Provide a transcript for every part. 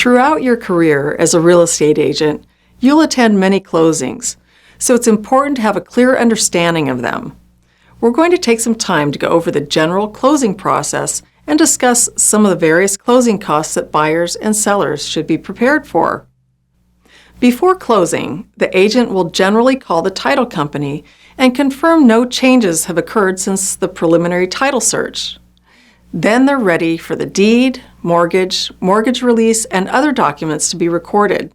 Throughout your career as a real estate agent, you'll attend many closings, so it's important to have a clear understanding of them. We're going to take some time to go over the general closing process and discuss some of the various closing costs that buyers and sellers should be prepared for. Before closing, the agent will generally call the title company and confirm no changes have occurred since the preliminary title search. Then they're ready for the deed, mortgage release, and other documents to be recorded.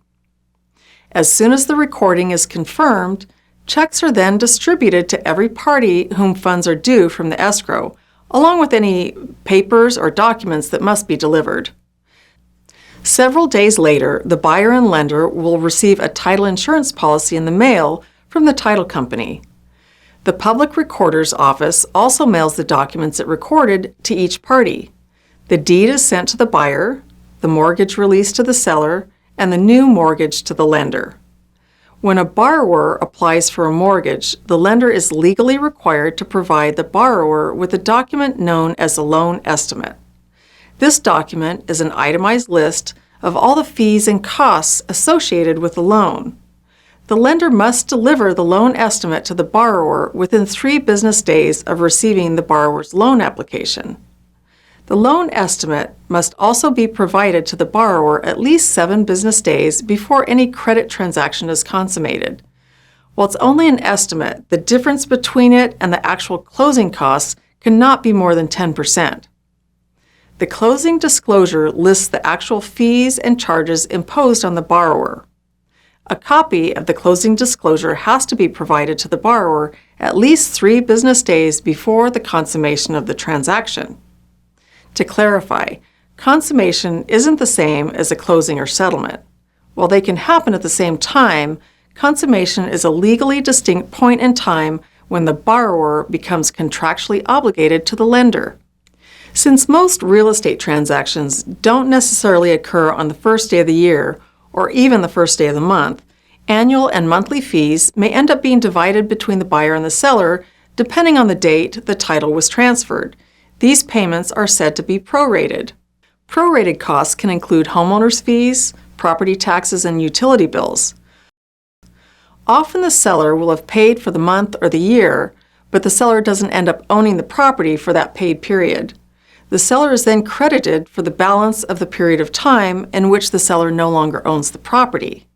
As soon as the recording is confirmed, checks are then distributed to every party whom funds are due from the escrow, along with any papers or documents that must be delivered. Several days later, the buyer and lender will receive a title insurance policy in the mail from the title company. The Public Recorder's Office also mails the documents it recorded to each party. The deed is sent to the buyer, the mortgage release to the seller, and the new mortgage to the lender. When a borrower applies for a mortgage, the lender is legally required to provide the borrower with a document known as a loan estimate. This document is an itemized list of all the fees and costs associated with the loan. The lender must deliver the loan estimate to the borrower within 3 business days of receiving the borrower's loan application. The loan estimate must also be provided to the borrower at least 7 business days before any credit transaction is consummated. While it's only an estimate, the difference between it and the actual closing costs cannot be more than 10%. The closing disclosure lists the actual fees and charges imposed on the borrower. A copy of the closing disclosure has to be provided to the borrower at least 3 business days before the consummation of the transaction. To clarify, consummation isn't the same as a closing or settlement. While they can happen at the same time, consummation is a legally distinct point in time when the borrower becomes contractually obligated to the lender. Since most real estate transactions don't necessarily occur on the first day of the year or even the first day of the month, annual and monthly fees may end up being divided between the buyer and the seller depending on the date the title was transferred. These payments are said to be prorated. Prorated costs can include homeowners' fees, property taxes, and utility bills. Often the seller will have paid for the month or the year, but the seller doesn't end up owning the property for that paid period. The seller is then credited for the balance of the period of time in which the seller no longer owns the property.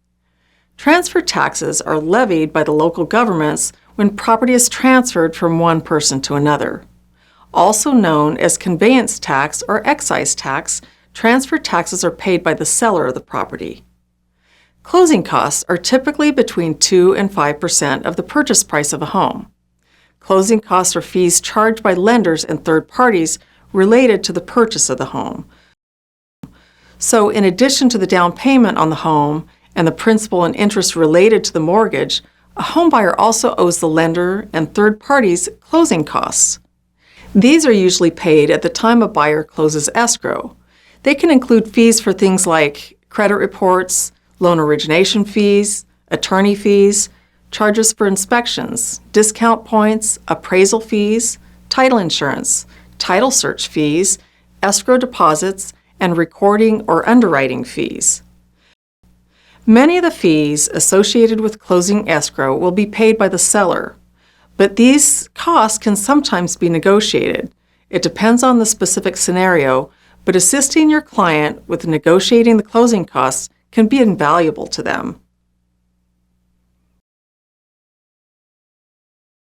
Transfer taxes are levied by the local governments when property is transferred from one person to another. Also known as conveyance tax or excise tax, transfer taxes are paid by the seller of the property. Closing costs are typically between 2 and 5% of the purchase price of a home. Closing costs are fees charged by lenders and third parties related to the purchase of the home. So in addition to the down payment on the home and the principal and interest related to the mortgage, a home buyer also owes the lender and third parties closing costs. These are usually paid at the time a buyer closes escrow. They can include fees for things like credit reports, loan origination fees, attorney fees, charges for inspections, discount points, appraisal fees, title insurance, title search fees, escrow deposits, and recording or underwriting fees. Many of the fees associated with closing escrow will be paid by the seller, but these costs can sometimes be negotiated. It depends on the specific scenario, but assisting your client with negotiating the closing costs can be invaluable to them.